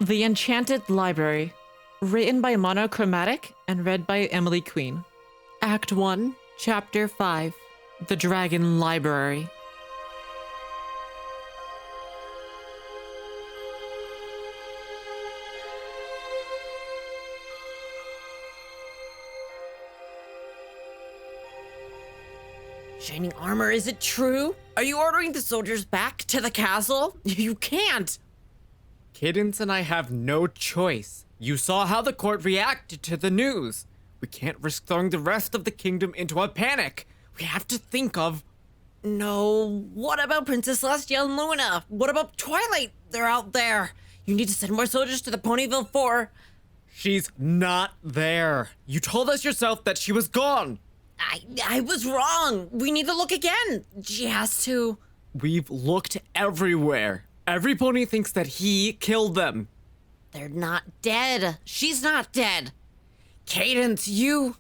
The Enchanted Library, written by Monochromatic and read by Emily Queen. Act 1, Chapter 5, The Dragon Library. Shining armor, is it true? Are you ordering the soldiers back to the castle? You can't! Cadence and I have no choice. You saw how the court reacted to the news. We can't risk throwing the rest of the kingdom into a panic. We have to think of... No, what about Princess Celestia and Luna? What about Twilight? They're out there. You need to send more soldiers to the Ponyville 4. She's not there. You told us yourself that she was gone. I was wrong. We need to look again. She has to. We've looked everywhere. Everypony thinks that he killed them. They're not dead. She's not dead. Cadence, you...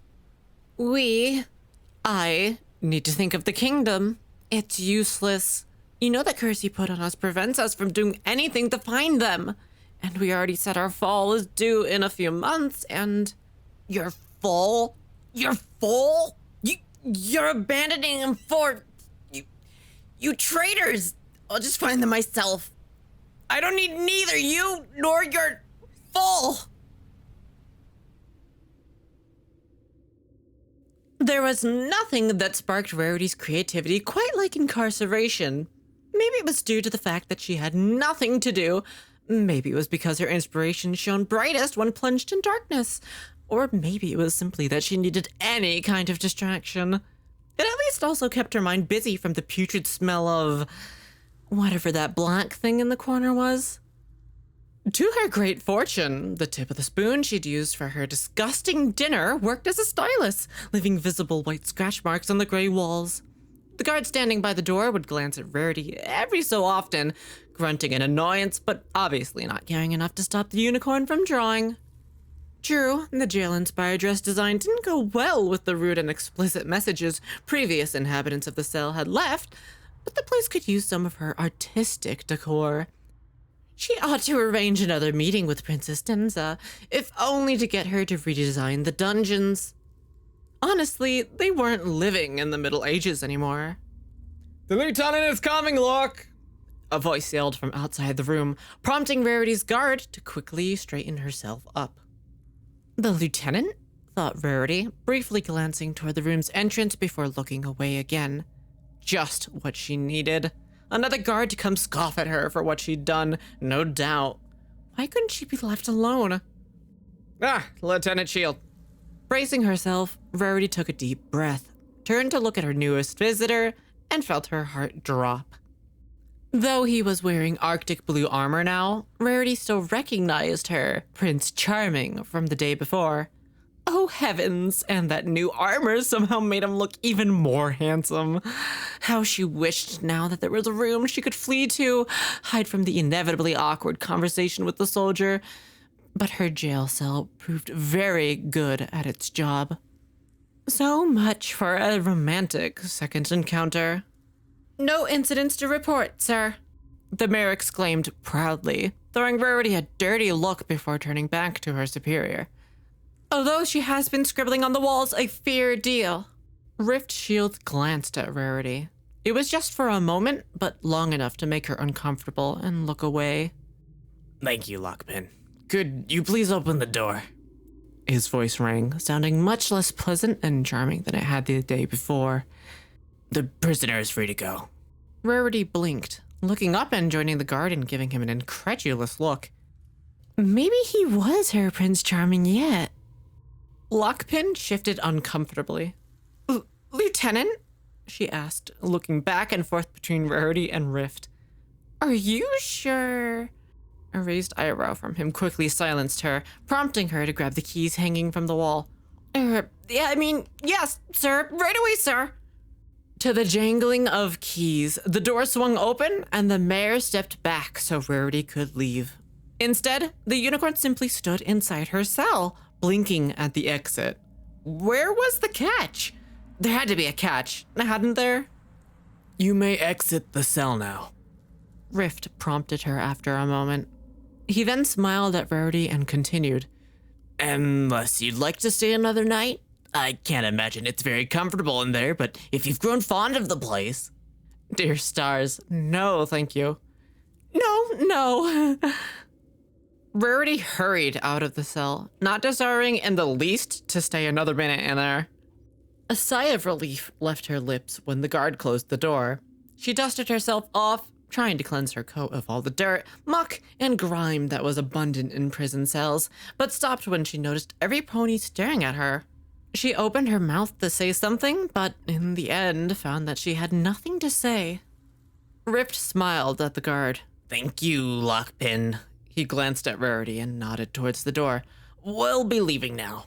I need to think of the kingdom. It's useless. You know that curse he put on us prevents us from doing anything to find them. And we already said our fall is due in a few months, and... You're full? You're full? You're abandoning them for... You traitors! I'll just find them myself. I don't need neither you nor your full. There was nothing that sparked Rarity's creativity quite like incarceration. Maybe it was due to the fact that she had nothing to do. Maybe it was because her inspiration shone brightest when plunged in darkness. Or maybe it was simply that she needed any kind of distraction. It at least also kept her mind busy from the putrid smell of... whatever that black thing in the corner was. To her great fortune, the tip of the spoon she'd used for her disgusting dinner worked as a stylus, leaving visible white scratch marks on the gray walls. The guard standing by the door would glance at Rarity every so often, grunting in annoyance, but obviously not caring enough to stop the unicorn from drawing. True, the jail-inspired dress design didn't go well with the rude and explicit messages previous inhabitants of the cell had left, but the place could use some of her artistic decor. She ought to arrange another meeting with Princess Denza, if only to get her to redesign the dungeons. Honestly, they weren't living in the Middle Ages anymore. The lieutenant is coming, look! A voice yelled from outside the room, prompting Rarity's guard to quickly straighten herself up. The lieutenant? Thought Rarity, briefly glancing toward the room's entrance before looking away again. Just what she needed. Another guard to come scoff at her for what she'd done, no doubt. Why couldn't she be left alone? Lieutenant Shield. Bracing herself, Rarity took a deep breath, turned to look at her newest visitor, and felt her heart drop. Though he was wearing Arctic blue armor now, Rarity still recognized her, Prince Charming, from the day before. Oh heavens, and that new armor somehow made him look even more handsome. How she wished now that there was a room she could flee to, hide from the inevitably awkward conversation with the soldier. But her jail cell proved very good at its job. So much for a romantic second encounter. No incidents to report, sir, the mayor exclaimed proudly, throwing Rarity a dirty look before turning back to her superior. Although she has been scribbling on the walls a fair deal. Rift Shield glanced at Rarity. It was just for a moment, but long enough to make her uncomfortable and look away. Thank you, Lockpin. Could you please open the door? His voice rang, sounding much less pleasant and charming than it had the day before. The prisoner is free to go. Rarity blinked, looking up and joining the guard and giving him an incredulous look. Maybe he was her Prince Charming yet. Lockpin shifted uncomfortably. Lieutenant? She asked, looking back and forth between Rarity and Rift. Are you sure? A raised eyebrow from him quickly silenced her, prompting her to grab the keys hanging from the wall. Yes, sir. Right away, sir. To the jangling of keys, the door swung open and the mayor stepped back so Rarity could leave. Instead, the unicorn simply stood inside her cell, blinking at the exit. Where was the catch? There had to be a catch, hadn't there? You may exit the cell now. Rift prompted her after a moment. He then smiled at Rarity and continued. Unless you'd like to stay another night? I can't imagine it's very comfortable in there, but if you've grown fond of the place... Dear stars, no, thank you. No. Rarity hurried out of the cell, not desiring in the least to stay another minute in there. A sigh of relief left her lips when the guard closed the door. She dusted herself off, trying to cleanse her coat of all the dirt, muck, and grime that was abundant in prison cells, but stopped when she noticed Everypony staring at her. She opened her mouth to say something, but in the end found that she had nothing to say. Rift smiled at the guard. Thank you, Lockpin. He glanced at Rarity and nodded towards the door. We'll be leaving now.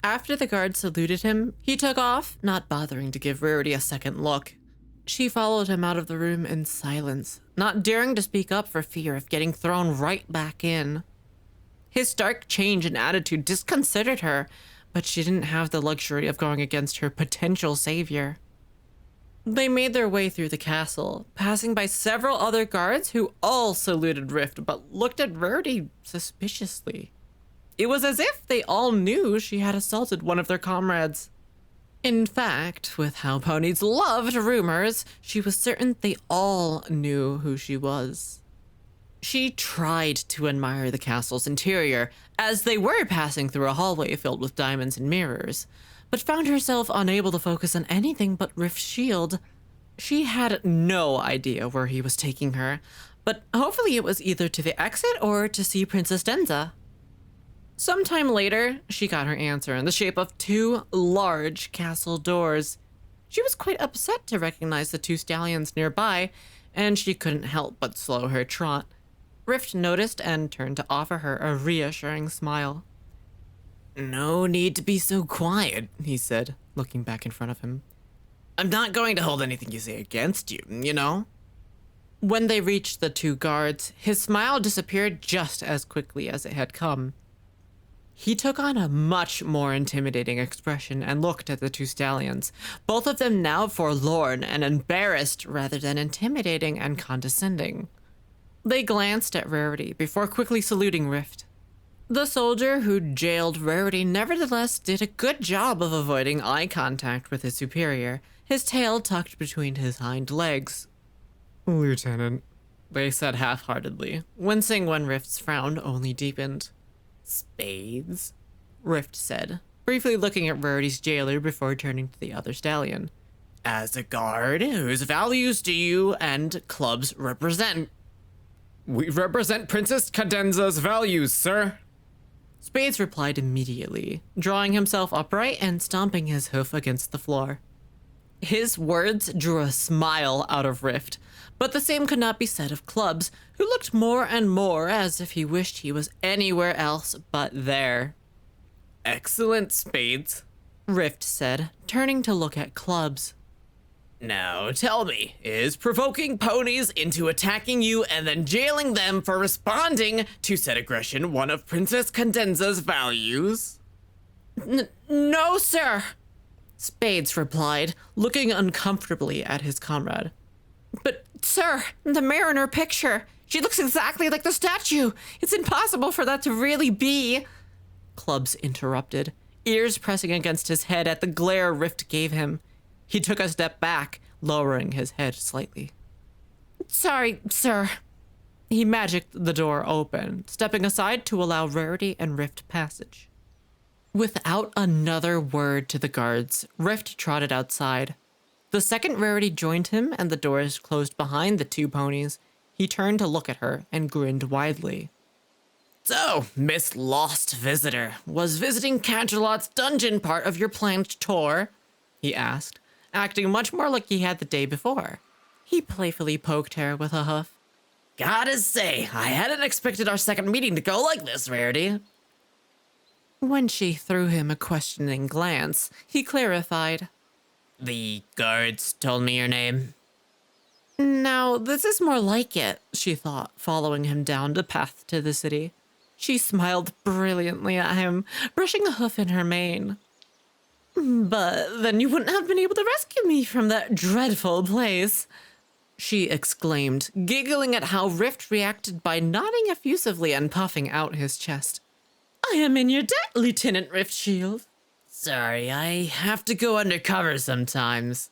After the guard saluted him, he took off, not bothering to give Rarity a second look. She followed him out of the room in silence, not daring to speak up for fear of getting thrown right back in. His stark change in attitude disconcerted her, but she didn't have the luxury of going against her potential savior. They made their way through the castle, passing by several other guards who all saluted Rift but looked at Rarity suspiciously. It was as if they all knew she had assaulted one of their comrades. In fact, with how ponies loved rumors, she was certain they all knew who she was. She tried to admire the castle's interior as they were passing through a hallway filled with diamonds and mirrors, but found herself unable to focus on anything but Rift's shield. She had no idea where he was taking her, but hopefully it was either to the exit or to see Princess Denza. Sometime later, she got her answer in the shape of two large castle doors. She was quite upset to recognize the two stallions nearby, and she couldn't help but slow her trot. Rift noticed and turned to offer her a reassuring smile. No need to be so quiet, He said, looking back in front of him. I'm not going to hold anything you say against you, you know? When they reached the two guards, his smile disappeared just as quickly as it had come. He took on a much more intimidating expression and looked at the two stallions, both of them now forlorn and embarrassed rather than intimidating and condescending. They glanced at Rarity before quickly saluting Rift. The soldier who jailed Rarity nevertheless did a good job of avoiding eye contact with his superior, his tail tucked between his hind legs. Lieutenant. They said half-heartedly, wincing when Rift's frown only deepened. Spades? Rift said, briefly looking at Rarity's jailer before turning to the other stallion. As a guard, whose values do you and clubs represent? We represent Princess Cadenza's values, sir. Spades replied immediately, drawing himself upright and stomping his hoof against the floor. His words drew a smile out of Rift, but the same could not be said of Clubs, who looked more and more as if he wished he was anywhere else but there. Excellent, Spades, Rift said, turning to look at Clubs. Now tell me, is provoking ponies into attacking you and then jailing them for responding to said aggression one of Princess Cadenza's values? No, sir, Spades replied, looking uncomfortably at his comrade. But, sir, the mariner picture, she looks exactly like the statue. It's impossible for that to really be. Clubs interrupted, ears pressing against his head at the glare Rift gave him. He took a step back, lowering his head slightly. Sorry, sir. He magicked the door open, stepping aside to allow Rarity and Rift passage. Without another word to the guards, Rift trotted outside. The second Rarity joined him and the doors closed behind the two ponies, he turned to look at her and grinned widely. So, Miss Lost Visitor, was visiting Canterlot's dungeon part of your planned tour? He asked, acting much more like he had the day before. He playfully poked her with a hoof. Gotta say, I hadn't expected our second meeting to go like this, Rarity. When she threw him a questioning glance, he clarified. The guards told me your name. Now, this is more like it, she thought, following him down the path to the city. She smiled brilliantly at him, brushing a hoof in her mane. But then you wouldn't have been able to rescue me from that dreadful place. she exclaimed, giggling at how Rift reacted by nodding effusively and puffing out his chest. I am in your debt, Lieutenant Rift Shield. Sorry, I have to go undercover sometimes.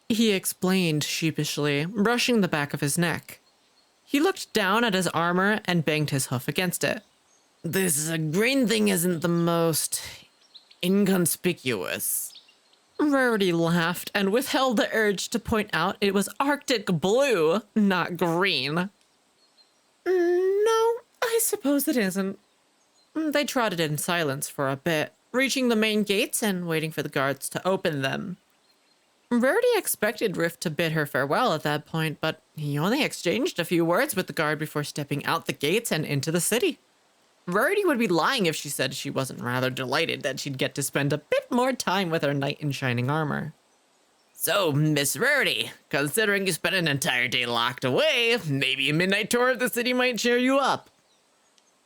He explained sheepishly, brushing the back of his neck. He looked down at his armor and banged his hoof against it. This green thing isn't the most inconspicuous. Rarity laughed and withheld the urge to point out it was Arctic blue, not green. No, I suppose it isn't. They trotted in silence for a bit, reaching the main gates and waiting for the guards to open them. Rarity expected Rift to bid her farewell at that point, but he only exchanged a few words with the guard before stepping out the gates and into the city. Rarity would be lying if she said she wasn't rather delighted that she'd get to spend a bit more time with her knight in shining armor. So, Miss Rarity, considering you spent an entire day locked away, maybe a midnight tour of the city might cheer you up.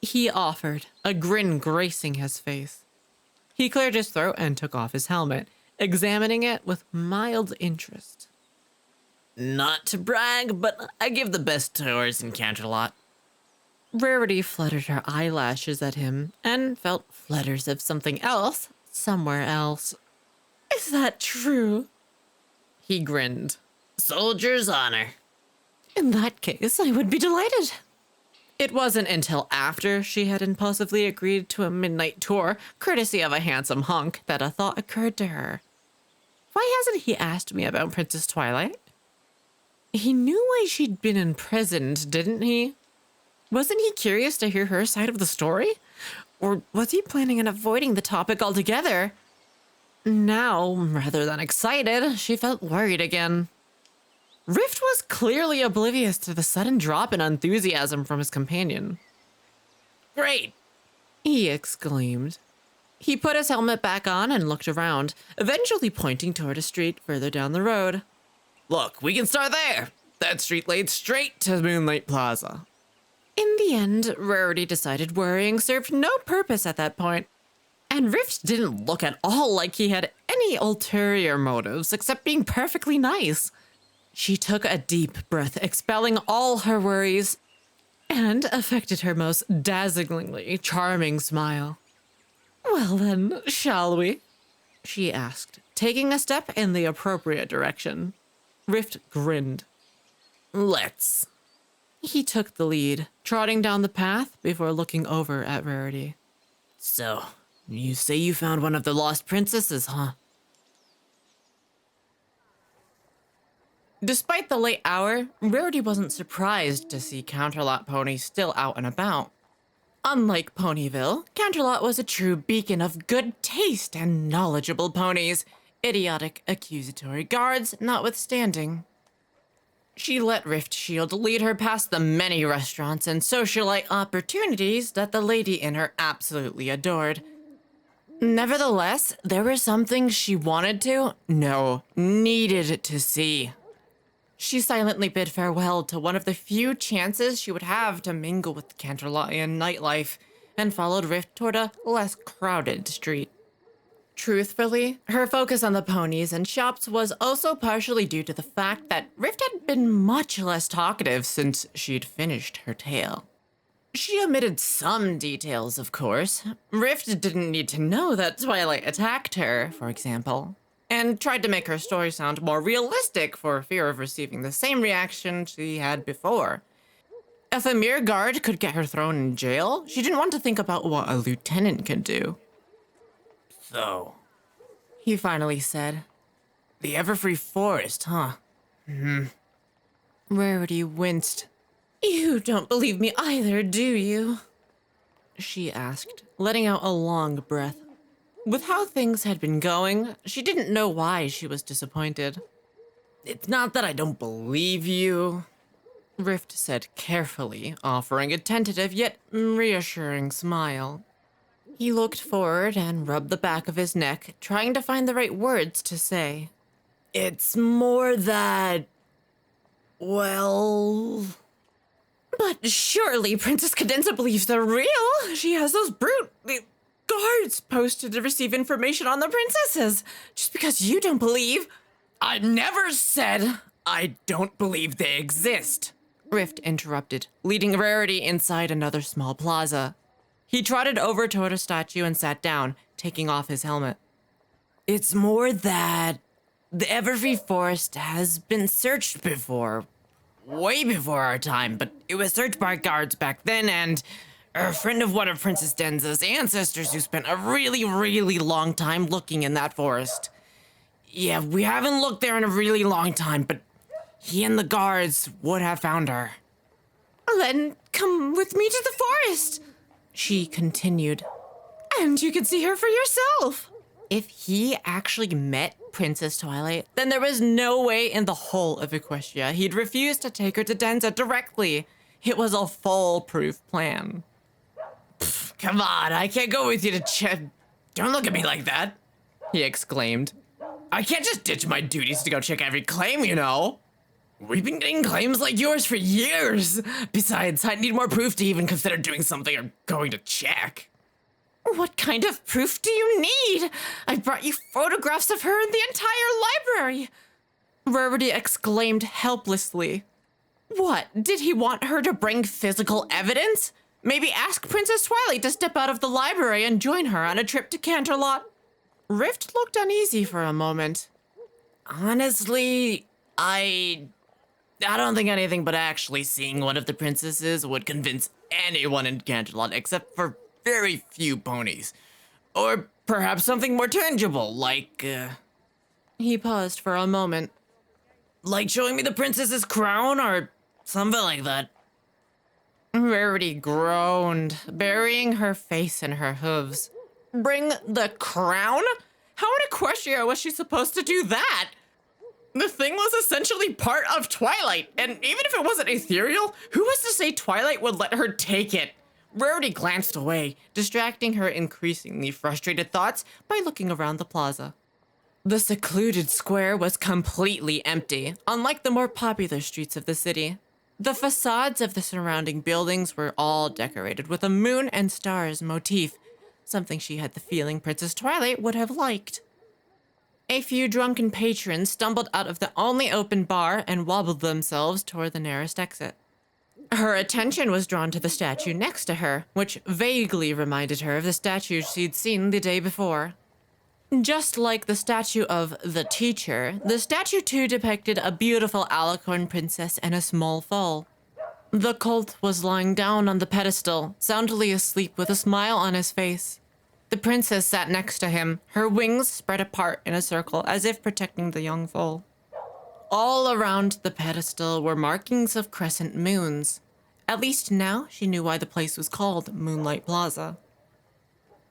He offered, a grin gracing his face. He cleared his throat and took off his helmet, examining it with mild interest. Not to brag, but I give the best tours in Canterlot. Rarity fluttered her eyelashes at him and felt flutters of something else somewhere else. Is that true? He grinned. Soldier's honor. In that case, I would be delighted. It wasn't until after she had impulsively agreed to a midnight tour, courtesy of a handsome hunk, that a thought occurred to her. Why hasn't he asked me about Princess Twilight? He knew why she'd been imprisoned, didn't he? Wasn't he curious to hear her side of the story? Or was he planning on avoiding the topic altogether? Now, rather than excited, she felt worried again. Rift was clearly oblivious to the sudden drop in enthusiasm from his companion. Great! He exclaimed. He put his helmet back on and looked around, eventually pointing toward a street further down the road. Look, we can start there. That street leads straight to Moonlight Plaza. In the end, Rarity decided worrying served no purpose at that point, and Rift didn't look at all like he had any ulterior motives except being perfectly nice. She took a deep breath, expelling all her worries, and affected her most dazzlingly charming smile. Well then, shall we? She asked, taking a step in the appropriate direction. Rift grinned. Let's. He took the lead, trotting down the path before looking over at Rarity. So, you say you found one of the lost princesses, huh? Despite the late hour, Rarity wasn't surprised to see Canterlot ponies still out and about. Unlike Ponyville, Canterlot was a true beacon of good taste and knowledgeable ponies, idiotic accusatory guards notwithstanding. She let Rift Shield lead her past the many restaurants and socialite opportunities that the lady in her absolutely adored. Nevertheless, there were some things she wanted to, no, needed to see. She silently bid farewell to one of the few chances she would have to mingle with the Canterlotian nightlife and followed Rift toward a less crowded street. Truthfully, her focus on the ponies and shops was also partially due to the fact that Rift had been much less talkative since she'd finished her tale. She omitted some details, of course. Rift didn't need to know that Twilight attacked her, for example, and tried to make her story sound more realistic for fear of receiving the same reaction she had before. If a mere guard could get her thrown in jail, she didn't want to think about what a lieutenant could do. So, He finally said, the Everfree Forest, huh? Rarity winced. You don't believe me either, do you? She asked, letting out a long breath. With how things had been going, she didn't know why she was disappointed. It's not that I don't believe you. Rift said carefully, offering a tentative yet reassuring smile. He looked forward and rubbed the back of his neck, trying to find the right words to say. It's more that, well... But surely Princess Cadenza believes they're real. She has those brute guards posted to receive information on the princesses. Just because you don't believe... I never said I don't believe they exist. Rift interrupted, leading Rarity inside another small plaza. He trotted over toward a statue and sat down, taking off his helmet. It's more that the Everfree Forest has been searched before. Way before our time, but it was searched by guards back then, and a friend of one of Princess Denza's ancestors who spent a really, really long time looking in that forest. Yeah, we haven't looked there in a really long time, but he and the guards would have found her. Then come with me to the forest, she continued. And you can see her for yourself. If he actually met Princess Twilight, then there was no way in the whole of Equestria he'd refuse to take her to Denza directly. It was a foolproof plan. Come on, I can't go with you to check. Don't look at me like that, he exclaimed. I can't just ditch my duties to go check every claim, you know. We've been getting claims like yours for years. Besides, I need more proof to even consider doing something or going to check. What kind of proof do you need? I brought you photographs of her in the entire library. Rarity exclaimed helplessly. What, did he want her to bring physical evidence? Maybe ask Princess Twilight to step out of the library and join her on a trip to Canterlot. Rift looked uneasy for a moment. Honestly, I don't think anything but actually seeing one of the princesses would convince anyone in Canterlot except for very few ponies. Or perhaps something more tangible, like, He paused for a moment. Like showing me the princess's crown or something like that. Rarity groaned, burying her face in her hooves. Bring the crown? How in Equestria was she supposed to do that? The thing was essentially part of Twilight, and even if it wasn't ethereal, who was to say Twilight would let her take it? Rarity glanced away, distracting her increasingly frustrated thoughts by looking around the plaza. The secluded square was completely empty, unlike the more popular streets of the city. The facades of the surrounding buildings were all decorated with a moon and stars motif, something she had the feeling Princess Twilight would have liked. A few drunken patrons stumbled out of the only open bar and wobbled themselves toward the nearest exit. Her attention was drawn to the statue next to her, which vaguely reminded her of the statue she'd seen the day before. Just like the statue of the teacher, the statue too depicted a beautiful Alicorn princess and a small foal. The colt was lying down on the pedestal, soundly asleep with a smile on his face. The princess sat next to him, her wings spread apart in a circle as if protecting the young foal. All around the pedestal were markings of crescent moons. At least now she knew why the place was called Moonlight Plaza.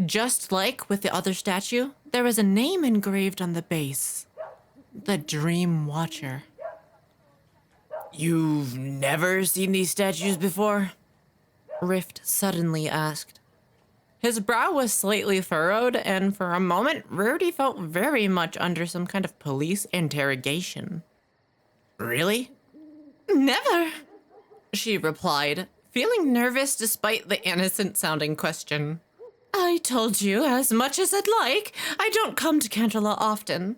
Just like with the other statue, there was a name engraved on the base. The Dream Watcher. You've never seen these statues before? Rift suddenly asked. His brow was slightly furrowed, and for a moment, Rarity felt very much under some kind of police interrogation. Really? Never, she replied, feeling nervous despite the innocent-sounding question. I told you, as much as I'd like, I don't come to Canterlot often.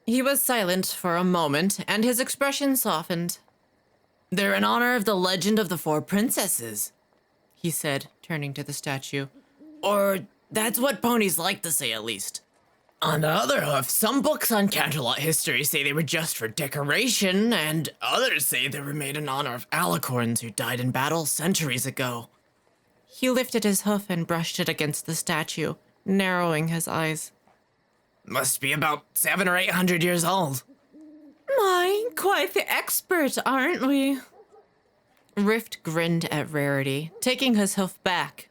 He was silent for a moment, and his expression softened. They're in honor of the legend of the four princesses, he said, turning to the statue. Or that's what ponies like to say, at least. On the other hoof, some books on Canterlot history say they were just for decoration, and others say they were made in honor of Alicorns who died in battle centuries ago. He lifted his hoof and brushed it against the statue, narrowing his eyes. Must be about 700 or 800 years old. My, quite the expert, aren't we? Rift grinned at Rarity, taking his hoof back.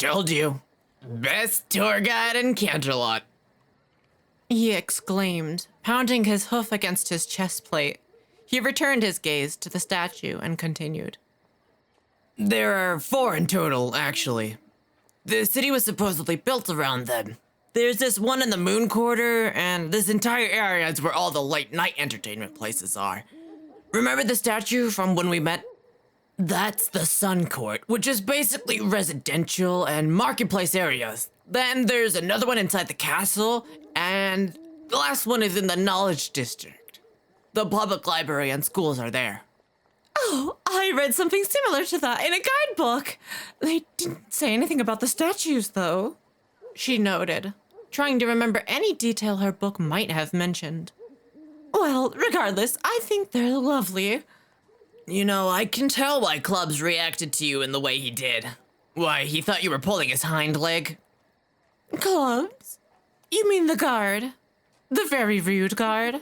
Told you. Best tour guide in Canterlot. He exclaimed, pounding his hoof against his chest plate. He returned his gaze to the statue and continued. There are 4 in total, actually. The city was supposedly built around them. There's this one in the Moon Quarter, and this entire area is where all the late-night entertainment places are. Remember the statue from when we met? That's the Sun Court, which is basically residential and marketplace areas. Then there's another one inside the castle, and the last one is in the Knowledge District. The public library and schools are there. Oh, I read something similar to that in a guidebook. They didn't say anything about the statues, though. She noted, trying to remember any detail her book might have mentioned. Well, regardless, I think they're lovely. You know, I can tell why Clubs reacted to you in the way he did. Why, he thought you were pulling his hind leg. Clubs? You mean the guard? The very rude guard?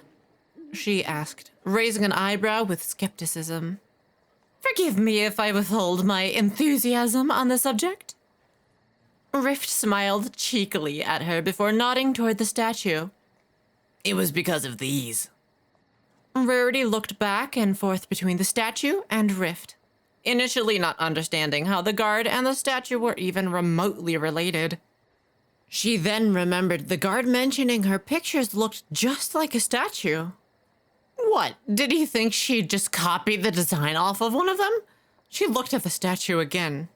She asked, raising an eyebrow with skepticism. Forgive me if I withhold my enthusiasm on the subject. Rift smiled cheekily at her before nodding toward the statue. It was because of these. Rarity looked back and forth between the statue and Rift, initially not understanding how the guard and the statue were even remotely related. She then remembered the guard mentioning her pictures looked just like a statue. What, did he think she'd just copied the design off of one of them? She looked at the statue again.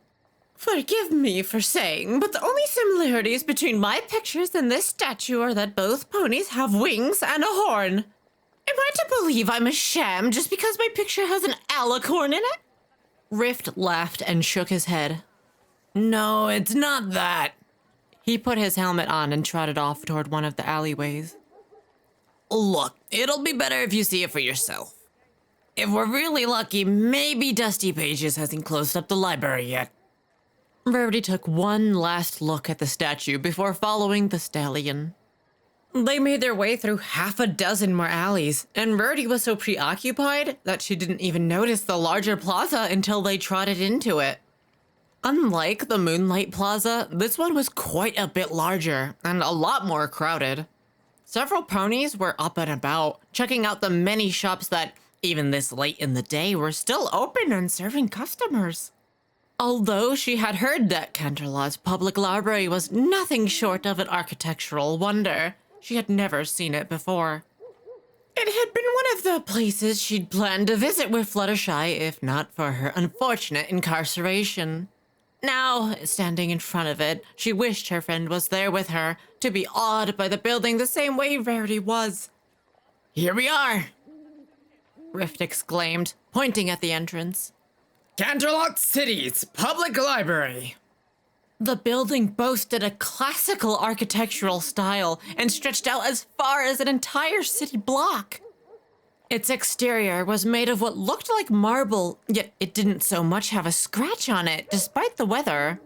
Forgive me for saying, but the only similarities between my pictures and this statue are that both ponies have wings and a horn. Am I to believe I'm a sham just because my picture has an alicorn in it? Rift laughed and shook his head. No, it's not that. He put his helmet on and trotted off toward one of the alleyways. Look, it'll be better if you see it for yourself. If we're really lucky, maybe Dusty Pages hasn't closed up the library yet. Rarity took one last look at the statue before following the stallion. They made their way through half a dozen more alleys, and Rarity was so preoccupied that she didn't even notice the larger plaza until they trotted into it. Unlike the Moonlight Plaza, this one was quite a bit larger and a lot more crowded. Several ponies were up and about, checking out the many shops that, even this late in the day, were still open and serving customers. Although she had heard that Canterlot's public library was nothing short of an architectural wonder, she had never seen it before. It had been one of the places she'd planned to visit with Fluttershy if not for her unfortunate incarceration. Now, standing in front of it, she wished her friend was there with her, to be awed by the building the same way Rarity was. Here we are, Rift exclaimed, pointing at the entrance. Canterlot City's public library. The building boasted a classical architectural style and stretched out as far as an entire city block. Its exterior was made of what looked like marble, yet it didn't so much have a scratch on it, despite the weather.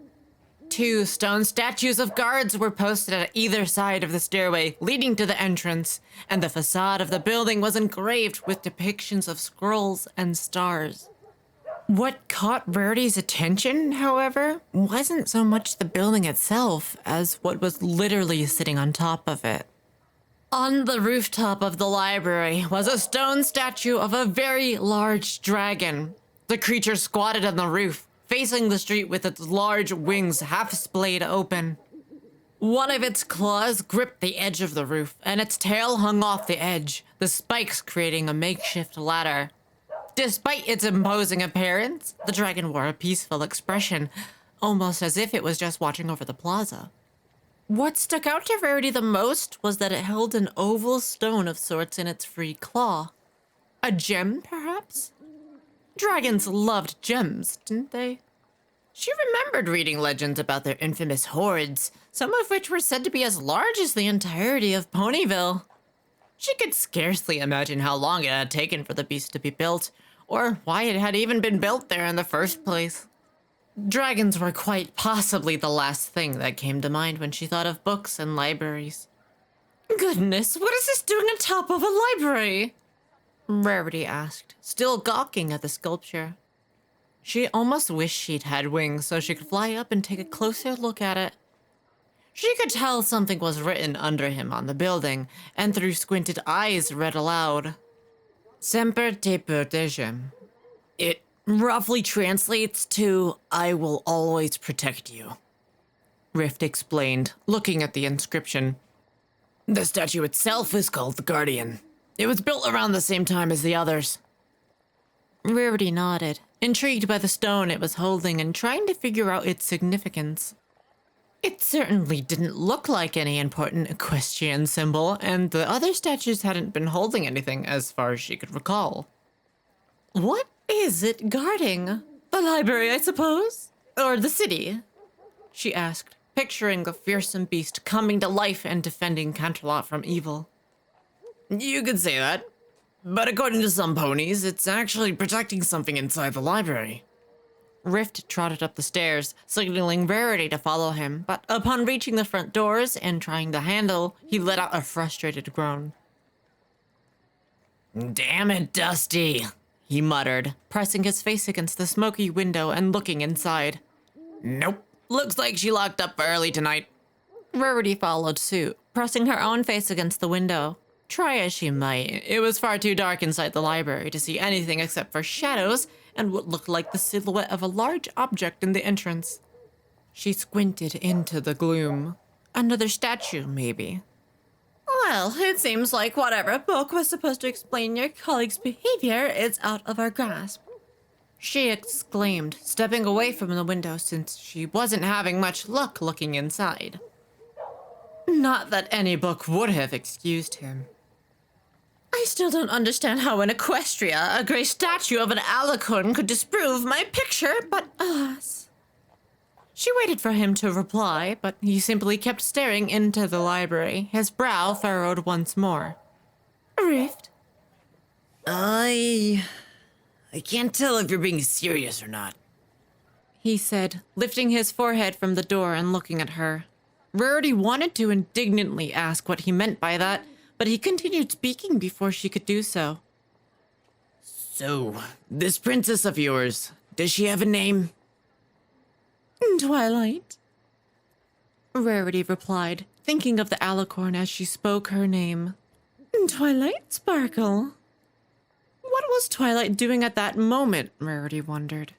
2 stone statues of guards were posted at either side of the stairway leading to the entrance, and the facade of the building was engraved with depictions of scrolls and stars. What caught Rarity's attention, however, wasn't so much the building itself as what was literally sitting on top of it. On the rooftop of the library was a stone statue of a very large dragon. The creature squatted on the roof, facing the street with its large wings half splayed open. One of its claws gripped the edge of the roof, and its tail hung off the edge, the spikes creating a makeshift ladder. Despite its imposing appearance, the dragon wore a peaceful expression, almost as if it was just watching over the plaza. What stuck out to Rarity the most was that it held an oval stone of sorts in its free claw. A gem, perhaps? Dragons loved gems, didn't they? She remembered reading legends about their infamous hoards, some of which were said to be as large as the entirety of Ponyville. She could scarcely imagine how long it had taken for the beast to be built, or why it had even been built there in the first place. Dragons were quite possibly the last thing that came to mind when she thought of books and libraries. Goodness, what is this doing on top of a library? Rarity asked, still gawking at the sculpture. She almost wished she'd had wings so she could fly up and take a closer look at it. She could tell something was written under him on the building, and through squinted eyes read aloud. Semper te protegem. It roughly translates to, I will always protect you. Rift explained, looking at the inscription. The statue itself is called the Guardian. It was built around the same time as the others. Rarity nodded, intrigued by the stone it was holding and trying to figure out its significance. It certainly didn't look like any important equestrian symbol, and the other statues hadn't been holding anything as far as she could recall. What is it guarding? The library, I suppose? Or the city? She asked, picturing the fearsome beast coming to life and defending Canterlot from evil. You could say that. But according to some ponies, it's actually protecting something inside the library. Rift trotted up the stairs, signaling Rarity to follow him, but upon reaching the front doors and trying the handle, he let out a frustrated groan. Damn it, Dusty, He muttered, pressing his face against the smoky window and looking inside. Nope. Looks like she locked up early tonight. Rarity followed suit, pressing her own face against the window. Try as she might, it was far too dark inside the library to see anything except for shadows and what looked like the silhouette of a large object in the entrance. She squinted into the gloom. Another statue, maybe. Well, it seems like whatever book was supposed to explain your colleague's behavior is out of our grasp. She exclaimed, stepping away from the window since she wasn't having much luck looking inside. Not that any book would have excused him. I still don't understand how in Equestria, a gray statue of an Alicorn could disprove my picture, but alas. She waited for him to reply, but he simply kept staring into the library, his brow furrowed once more. Rift? I can't tell if you're being serious or not. He said, lifting his forehead from the door and looking at her. Rarity wanted to indignantly ask what he meant by that, but he continued speaking before she could do so. So, this princess of yours, does she have a name? Twilight? Rarity replied, thinking of the Alicorn as she spoke her name. Twilight Sparkle. What was Twilight doing at that moment, Rarity wondered.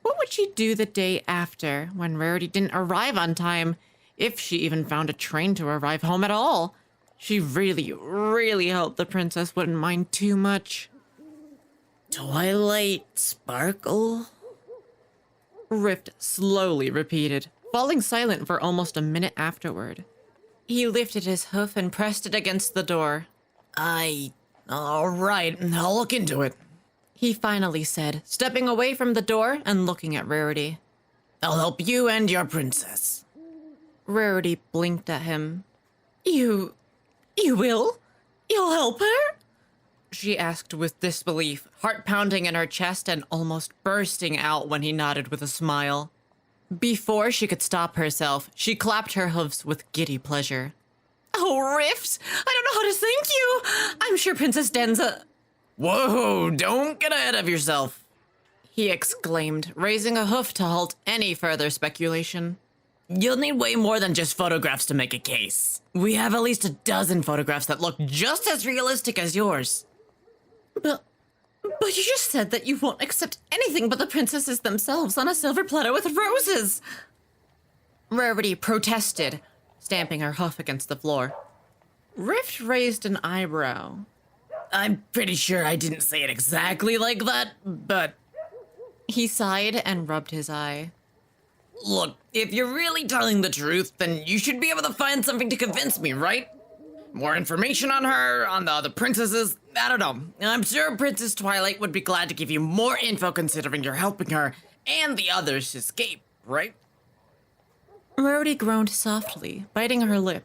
What would she do the day after, when Rarity didn't arrive on time, if she even found a train to arrive home at all? She really, really hoped the princess wouldn't mind too much. Twilight Sparkle? Rift slowly repeated, falling silent for almost a minute afterward. He lifted his hoof and pressed it against the door. All right, I'll look into it. He finally said, stepping away from the door and looking at Rarity. I'll help you and your princess. Rarity blinked at him. You will? You'll help her? She asked with disbelief, heart pounding in her chest and almost bursting out when he nodded with a smile. Before she could stop herself, she clapped her hooves with giddy pleasure. Oh, Rift! I don't know how to thank you! I'm sure Princess Denza... Whoa, don't get ahead of yourself. He exclaimed, raising a hoof to halt any further speculation. You'll need way more than just photographs to make a case. We have at least a dozen photographs that look just as realistic as yours. But you just said that you won't accept anything but the princesses themselves on a silver platter with roses. Rarity protested, stamping her hoof against the floor. Rift raised an eyebrow. I'm pretty sure I didn't say it exactly like that, but... He sighed and rubbed his eye. Look, if you're really telling the truth, then you should be able to find something to convince me, right? More information on her, on the other princesses, I don't know. I'm sure Princess Twilight would be glad to give you more info considering you're helping her and the others escape, right? Rarity groaned softly, biting her lip.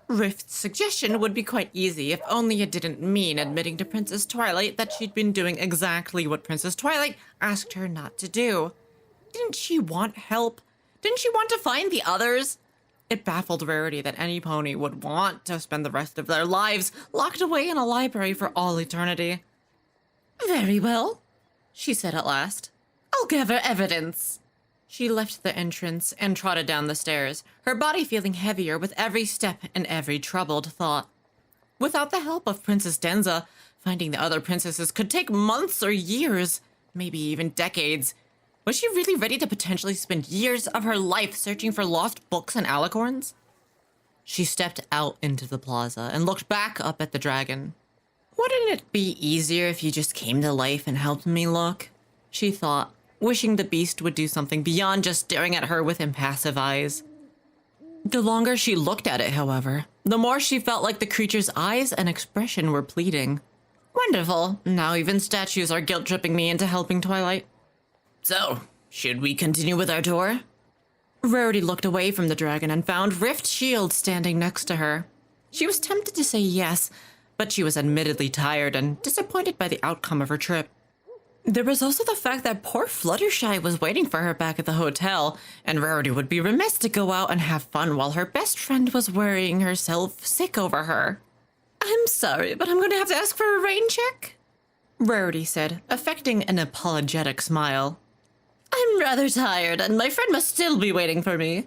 Rift's suggestion would be quite easy if only it didn't mean admitting to Princess Twilight that she'd been doing exactly what Princess Twilight asked her not to do. Didn't she want help? Didn't she want to find the others? It baffled Rarity that any pony would want to spend the rest of their lives locked away in a library for all eternity. Very well, she said at last. I'll give her evidence. She left the entrance and trotted down the stairs, her body feeling heavier with every step and every troubled thought. Without the help of Princess Denza, finding the other princesses could take months or years, maybe even decades. Was she really ready to potentially spend years of her life searching for lost books and alicorns? She stepped out into the plaza and looked back up at the dragon. Wouldn't it be easier if you just came to life and helped me look? She thought. wishing the beast would do something beyond just staring at her with impassive eyes. The longer she looked at it, however, the more she felt like the creature's eyes and expression were pleading. Wonderful. Now even statues are guilt-tripping me into helping Twilight. So, should we continue with our tour? Rarity looked away from the dragon and found Rift Shield standing next to her. She was tempted to say yes, but she was admittedly tired and disappointed by the outcome of her trip. There was also the fact that poor Fluttershy was waiting for her back at the hotel, and Rarity would be remiss to go out and have fun while her best friend was worrying herself sick over her. I'm sorry, but I'm going to have to ask for a rain check, Rarity said, affecting an apologetic smile. I'm rather tired, and my friend must still be waiting for me.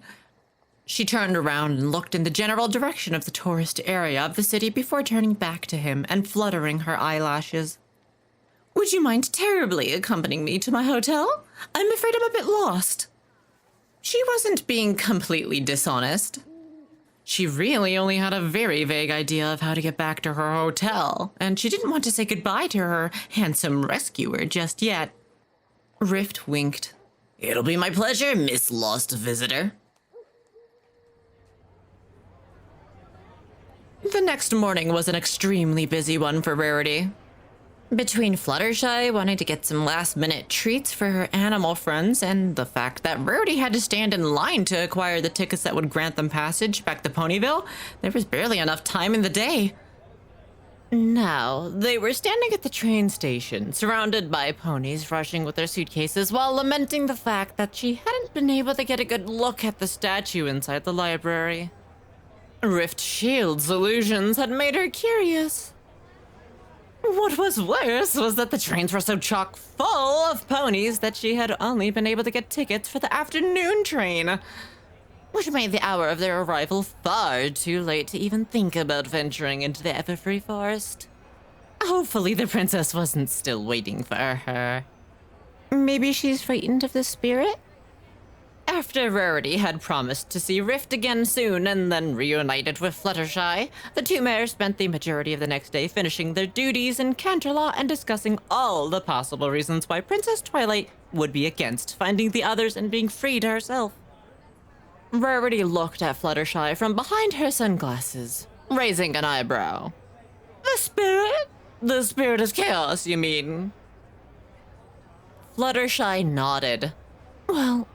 She turned around and looked in the general direction of the tourist area of the city before turning back to him and fluttering her eyelashes. Would you mind terribly accompanying me to my hotel? I'm afraid I'm a bit lost. She wasn't being completely dishonest. She really only had a very vague idea of how to get back to her hotel, and she didn't want to say goodbye to her handsome rescuer just yet. Rift winked. It'll be my pleasure, Miss Lost Visitor. The next morning was an extremely busy one for Rarity. Between Fluttershy wanting to get some last-minute treats for her animal friends and the fact that Rarity had to stand in line to acquire the tickets that would grant them passage back to Ponyville, there was barely enough time in the day. Now, they were standing at the train station, surrounded by ponies rushing with their suitcases while lamenting the fact that she hadn't been able to get a good look at the statue inside the library. Rift Shield's illusions had made her curious. What was worse was that the trains were so chock full of ponies that she had only been able to get tickets for the afternoon train, which made the hour of their arrival far too late to even think about venturing into the Everfree Forest. Hopefully the princess wasn't still waiting for her. Maybe she's frightened of the spirit? After Rarity had promised to see Rift again soon and then reunited with Fluttershy, the two mares spent the majority of the next day finishing their duties in Canterlot and discussing all the possible reasons why Princess Twilight would be against finding the others and being free to herself. Rarity looked at Fluttershy from behind her sunglasses, raising an eyebrow. The spirit? The spirit is chaos, you mean? Fluttershy nodded. Well,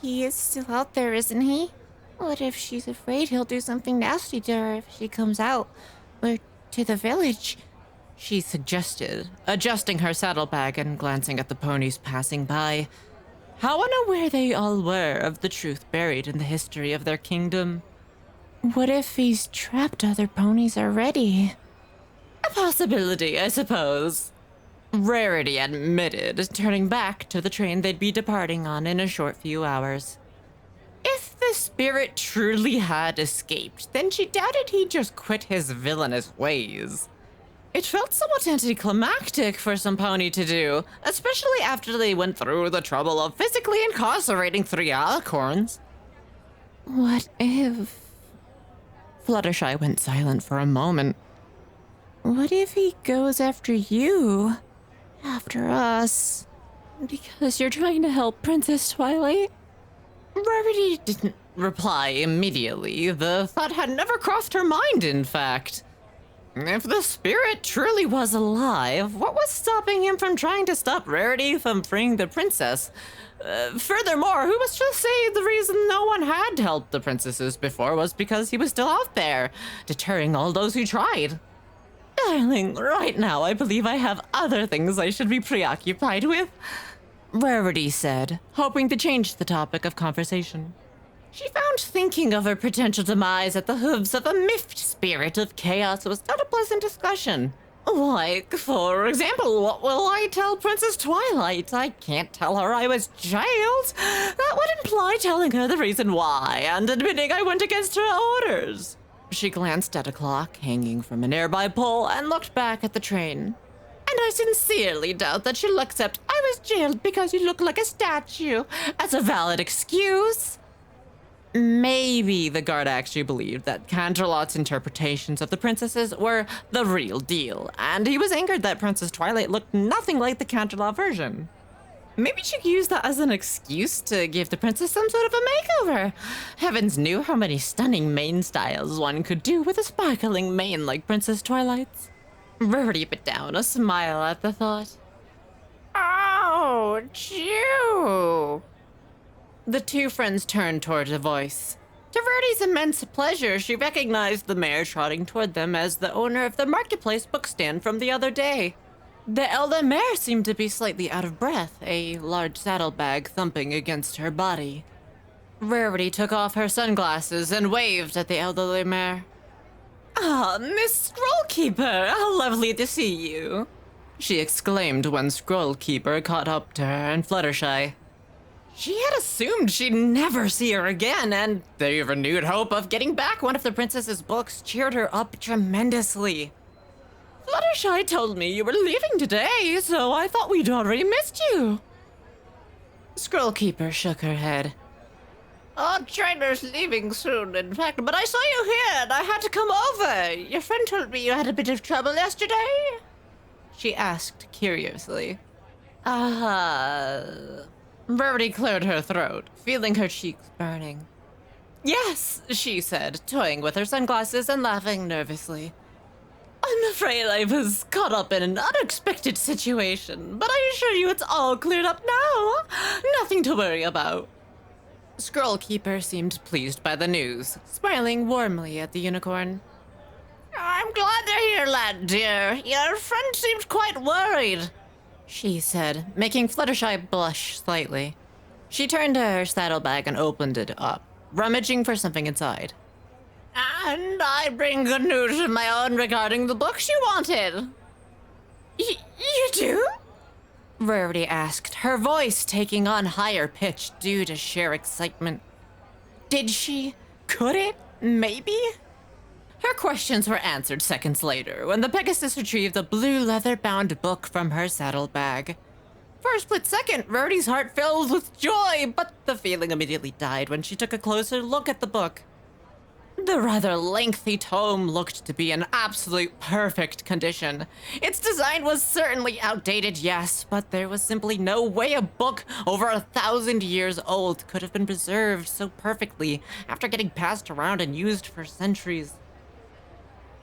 he is still out there, isn't he? What if she's afraid he'll do something nasty to her if she comes out? Or to the village? She suggested, adjusting her saddlebag and glancing at the ponies passing by. How unaware they all were of the truth buried in the history of their kingdom. What if he's trapped other ponies already? A possibility, I suppose. Rarity admitted, turning back to the train they'd be departing on in a short few hours. If the spirit truly had escaped, then she doubted he'd just quit his villainous ways. It felt somewhat anticlimactic for some pony to do, especially after they went through the trouble of physically incarcerating 3 Alicorns. What if... Fluttershy went silent for a moment. What if he goes after you? After us? Because you're trying to help Princess Twilight? Rarity didn't reply immediately. The thought had never crossed her mind, in fact. If the spirit truly was alive, what was stopping him from trying to stop Rarity from freeing the princess? Furthermore, who was to say the reason no one had helped the princesses before was because he was still out there, deterring all those who tried? Darling, right now I believe I have other things I should be preoccupied with, Rarity said, hoping to change the topic of conversation. She found thinking of her potential demise at the hooves of a miffed spirit of chaos was not a pleasant discussion. Like, for example, what will I tell Princess Twilight? I can't tell her I was jailed. That would imply telling her the reason why and admitting I went against her orders. She glanced at a clock hanging from a nearby pole and looked back at the train. And I sincerely doubt that she'll accept I was jailed because you look like a statue as a valid excuse. Maybe the guard actually believed that Canterlot's interpretations of the princesses were the real deal, and he was angered that Princess Twilight looked nothing like the Canterlot version. Maybe she could use that as an excuse to give the princess some sort of a makeover. Heavens knew how many stunning mane styles one could do with a sparkling mane like Princess Twilight's. Rarity bit down a smile at the thought. Oh, Jew. The two friends turned toward the voice. To Rarity's immense pleasure, she recognized the mayor trotting toward them as the owner of the marketplace bookstand from the other day. The elder mare seemed to be slightly out of breath, a large saddlebag thumping against her body. Rarity took off her sunglasses and waved at the elderly mare. Ah, Miss Scrollkeeper, how lovely to see you, she exclaimed when Scrollkeeper caught up to her and Fluttershy. She had assumed she'd never see her again, and the renewed hope of getting back one of the princess's books cheered her up tremendously. Fluttershy told me you were leaving today, so I thought we'd already missed you. Scrollkeeper shook her head. Our trainer's leaving soon, in fact, but I saw you here and I had to come over. Your friend told me you had a bit of trouble yesterday? She asked curiously. Rarity cleared her throat, feeling her cheeks burning. Yes, she said, toying with her sunglasses and laughing nervously. I'm afraid I was caught up in an unexpected situation, but I assure you it's all cleared up now. Nothing to worry about. Scrollkeeper seemed pleased by the news, smiling warmly at the unicorn. I'm glad to hear that, dear. Your friend seemed quite worried, she said, making Fluttershy blush slightly. She turned to her saddlebag and opened it up, rummaging for something inside. And I bring good news of my own regarding the books you wanted. You do? Rarity asked, her voice taking on higher pitch due to sheer excitement. Did she? Could it? Maybe? Her questions were answered seconds later when the Pegasus retrieved a blue leather-bound book from her saddlebag. For a split second, Rarity's heart filled with joy, but the feeling immediately died when she took a closer look at the book. The rather lengthy tome looked to be in absolute perfect condition. Its design was certainly outdated, yes, but there was simply no way a book over 1,000 years old could have been preserved so perfectly after getting passed around and used for centuries.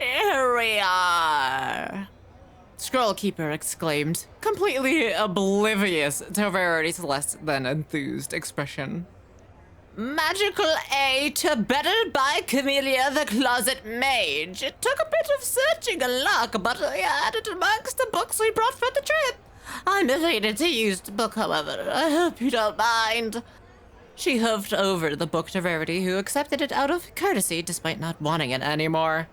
Here we are, Scrollkeeper exclaimed, completely oblivious to Rarity's less than enthused expression. Magical A to better by Camellia the Closet Mage. It took a bit of searching and luck, but I added amongst the books we brought for the trip. I'm afraid it's a used book, however. I hope you don't mind. She hoofed over the book to Rarity, who accepted it out of courtesy despite not wanting it anymore.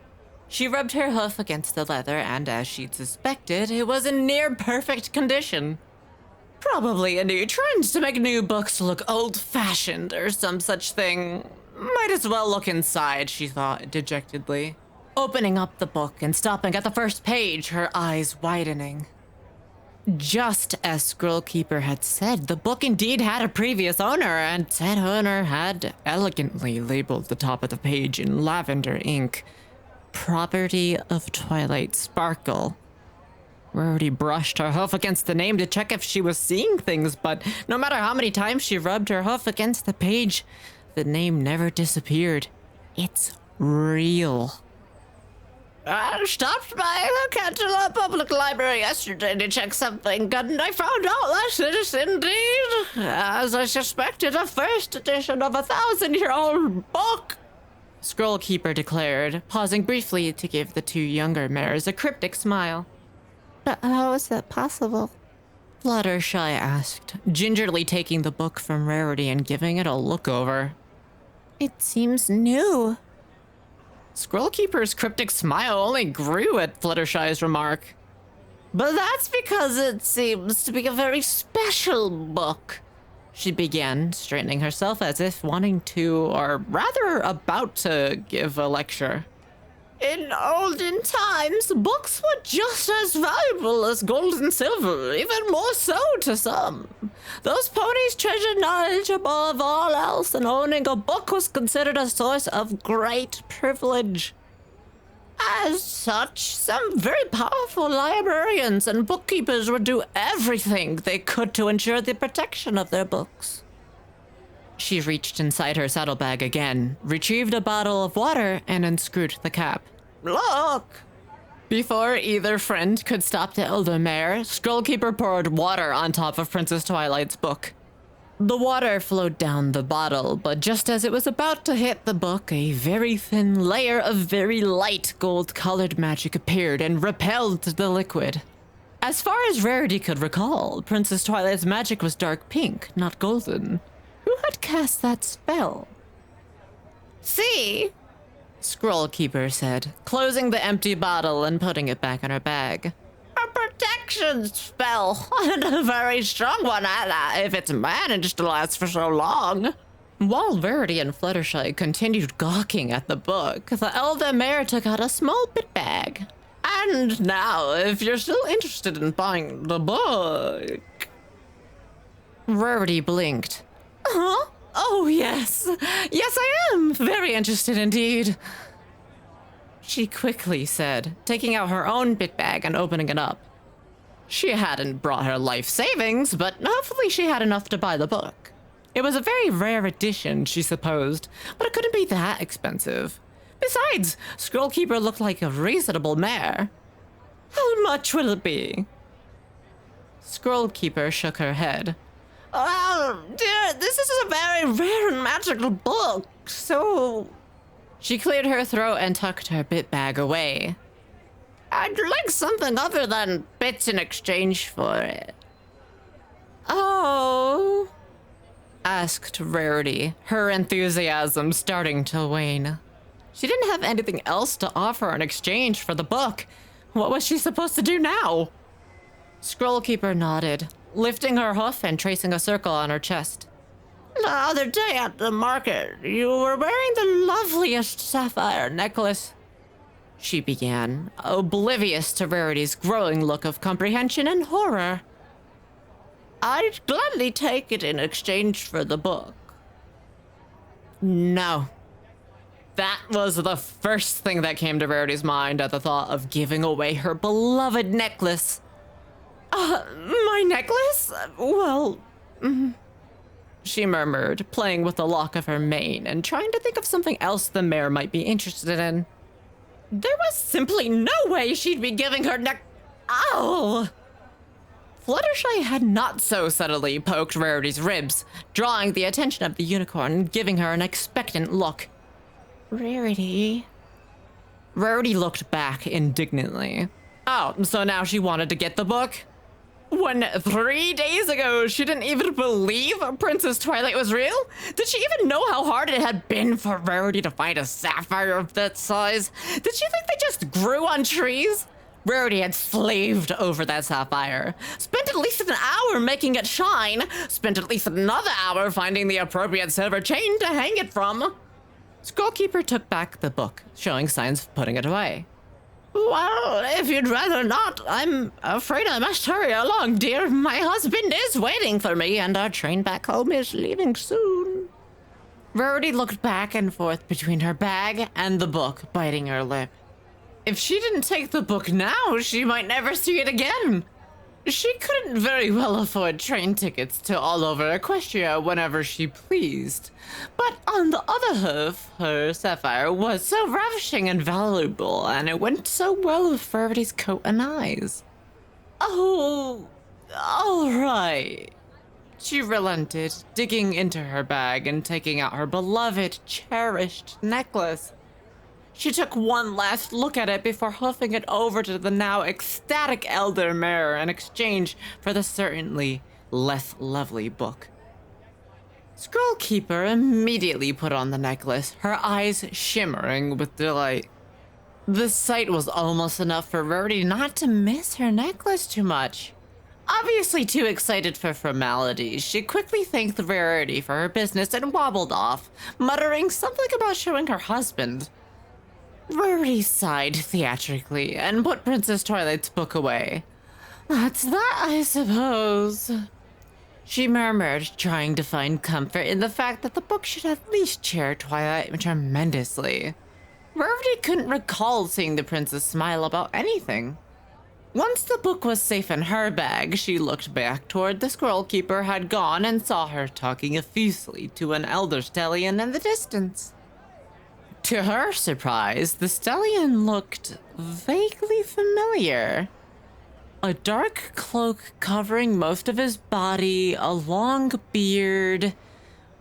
She rubbed her hoof against the leather, and as she'd suspected, it was in near perfect condition. Probably a new trend to make new books look old-fashioned or some such thing. Might as well look inside, she thought dejectedly. Opening up the book and stopping at the first page, her eyes widening. Just as Scrollkeeper had said, the book indeed had a previous owner, and said owner had elegantly labeled the top of the page in lavender ink. Property of Twilight Sparkle. Rarity brushed her hoof against the name to check if she was seeing things, but no matter how many times she rubbed her hoof against the page, the name never disappeared. It's real. I stopped by the Canterlot Public Library yesterday to check something, and I found out that it is indeed, as I suspected, a first edition of a 1,000-year-old book. Scrollkeeper declared, pausing briefly to give the two younger mares a cryptic smile. But how is that possible? Fluttershy asked, gingerly taking the book from Rarity and giving it a look over. It seems new. Scrollkeeper's cryptic smile only grew at Fluttershy's remark. But that's because it seems to be a very special book, she began, straightening herself as if wanting to, or rather about to, give a lecture. In olden times, books were just as valuable as gold and silver, even more so to some. Those ponies treasured knowledge above all else, and owning a book was considered a source of great privilege. As such, some very powerful librarians and bookkeepers would do everything they could to ensure the protection of their books. She reached inside her saddlebag again, retrieved a bottle of water, and unscrewed the cap. Look! Before either friend could stop the elder mare, Scrollkeeper poured water on top of Princess Twilight's book. The water flowed down the bottle, but just as it was about to hit the book, a very thin layer of very light gold-colored magic appeared and repelled the liquid. As far as Rarity could recall, Princess Twilight's magic was dark pink, not golden. Who had cast that spell? See? Scrollkeeper said, closing the empty bottle and putting it back in her bag. A protection spell, and a very strong one at that, if it's managed to last for so long. While Rarity and Fluttershy continued gawking at the book, the elder mare took out a small bit bag. And now, if you're still interested in buying the book... Rarity blinked. Huh? Oh, yes. Yes, I am. Very interested indeed. She quickly said, taking out her own bit bag and opening it up. She hadn't brought her life savings, but hopefully she had enough to buy the book. It was a very rare edition, she supposed, but it couldn't be that expensive. Besides, Scrollkeeper looked like a reasonable mare. How much will it be? Scrollkeeper shook her head. Well, dear, this is a very rare and magical book, so... She cleared her throat and tucked her bit bag away. I'd like something other than bits in exchange for it. Oh? Asked Rarity, her enthusiasm starting to wane. She didn't have anything else to offer in exchange for the book. What was she supposed to do now? Scrollkeeper nodded, lifting her hoof and tracing a circle on her chest. The other day at the market, you were wearing the loveliest sapphire necklace. She began, oblivious to Rarity's growing look of comprehension and horror. I'd gladly take it in exchange for the book. No. That was the first thing that came to Rarity's mind at the thought of giving away her beloved necklace. My necklace? Well, she murmured, playing with the lock of her mane and trying to think of something else the mare might be interested in. There was simply no way she'd be giving her Ow! Fluttershy had not so subtly poked Rarity's ribs, drawing the attention of the unicorn and giving her an expectant look. Rarity. Rarity looked back indignantly. Oh, so now she wanted to get the book? When 3 days ago she didn't even believe Princess Twilight was real? Did she even know how hard it had been for Rarity to find a sapphire of that size? Did she think they just grew on trees? Rarity had slaved over that sapphire, spent at least an hour making it shine, spent at least another hour finding the appropriate silver chain to hang it from. Scrollkeeper took back the book, showing signs of putting it away. Well, if you'd rather not, I'm afraid I must hurry along, dear. My husband is waiting for me, and our train back home is leaving soon. Rarity looked back and forth between her bag and the book, biting her lip. If she didn't take the book now, she might never see it again. She couldn't very well afford train tickets to all over Equestria whenever she pleased. But on the other hand, her sapphire was so ravishing and valuable, and it went so well with Rarity's coat and eyes. Oh, all right. She relented, digging into her bag and taking out her beloved, cherished necklace. She took one last look at it before hoofing it over to the now ecstatic elder mare in exchange for the certainly less lovely book. Scrollkeeper immediately put on the necklace, her eyes shimmering with delight. The sight was almost enough for Rarity not to miss her necklace too much. Obviously too excited for formalities, she quickly thanked Rarity for her business and wobbled off, muttering something about showing her husband. Rarity sighed theatrically and put Princess Twilight's book away. That's that, I suppose. She murmured, trying to find comfort in the fact that the book should at least cheer Twilight tremendously. Rarity couldn't recall seeing the princess smile about anything. Once the book was safe in her bag, she looked back toward the scroll keeper had gone and saw her talking effusively to an elder stallion in the distance. To her surprise, the stallion looked vaguely familiar. A dark cloak covering most of his body, a long beard.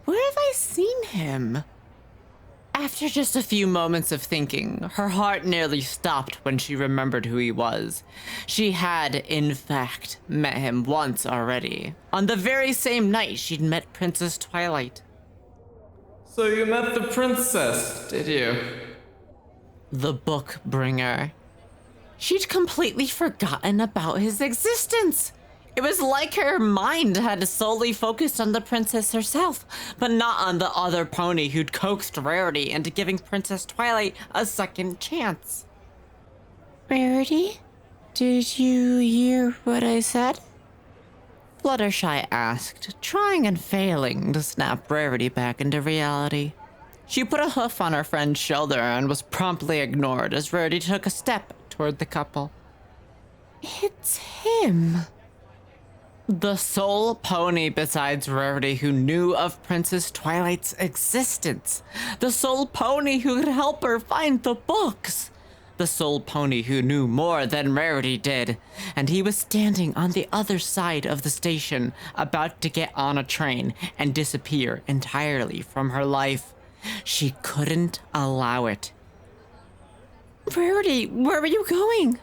Where have I seen him? After just a few moments of thinking, her heart nearly stopped when she remembered who he was. She had, in fact, met him once already, on the very same night she'd met Princess Twilight. So you met the princess, did you? The book bringer. She'd completely forgotten about his existence. It was like her mind had solely focused on the princess herself, but not on the other pony who'd coaxed Rarity into giving Princess Twilight a second chance. Rarity, did you hear what I said? Fluttershy asked, trying and failing to snap Rarity back into reality. She put a hoof on her friend's shoulder and was promptly ignored as Rarity took a step toward the couple. It's him. The sole pony besides Rarity who knew of Princess Twilight's existence. The sole pony who could help her find the books. The sole pony who knew more than Rarity did. And he was standing on the other side of the station, about to get on a train and disappear entirely from her life. She couldn't allow it. Rarity, where were you going?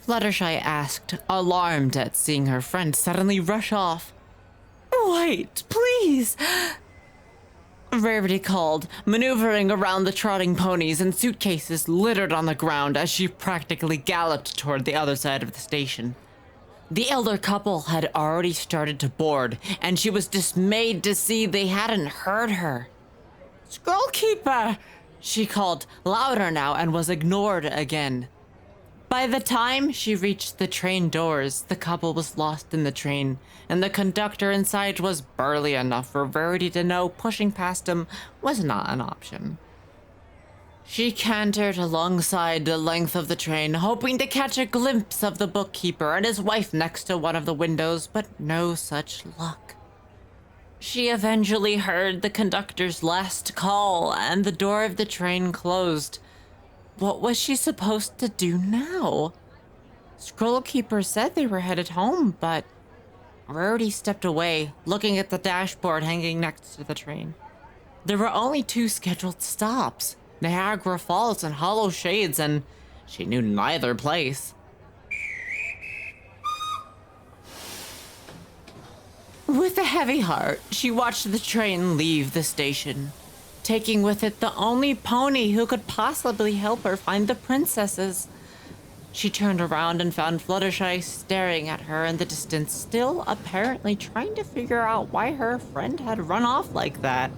Fluttershy asked, alarmed at seeing her friend suddenly rush off. Wait, please. Rarity called, maneuvering around the trotting ponies and suitcases littered on the ground as she practically galloped toward the other side of the station. The elder couple had already started to board, and she was dismayed to see they hadn't heard her. "Scroll Keeper!" she called, louder now, and was ignored again. By the time she reached the train doors, the couple was lost in the train, and the conductor inside was burly enough for Rarity to know pushing past him was not an option. She cantered alongside the length of the train, hoping to catch a glimpse of the bookkeeper and his wife next to one of the windows, but no such luck. She eventually heard the conductor's last call, and the door of the train closed. What was she supposed to do now? Scroll Keeper said they were headed home, but Rarity stepped away, looking at the dashboard hanging next to the train. There were only 2 scheduled stops, Niagara Falls and Hollow Shades, and she knew neither place. With a heavy heart, she watched the train leave the station, taking with it the only pony who could possibly help her find the princesses. She turned around and found Fluttershy staring at her in the distance, still apparently trying to figure out why her friend had run off like that.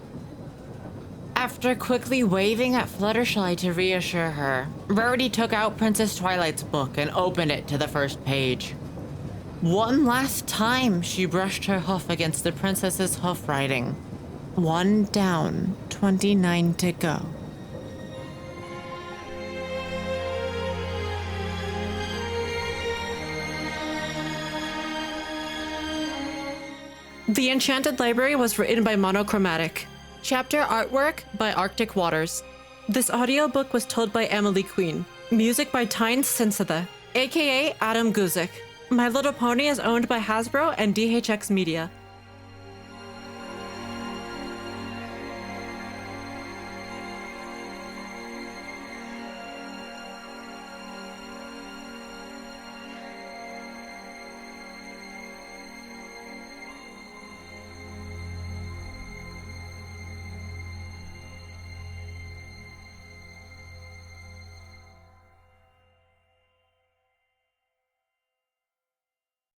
After quickly waving at Fluttershy to reassure her, Rarity took out Princess Twilight's book and opened it to the first page. One last time, she brushed her hoof against the princess's hoof writing. 1 down, 29 to go. The Enchanted Library was written by Monochromatic. Chapter artwork by Arctic Waters. This audiobook was told by Emily Queen. Music by Tyne Sinsatha, aka Adam Guzik. My Little Pony is owned by Hasbro and DHX Media.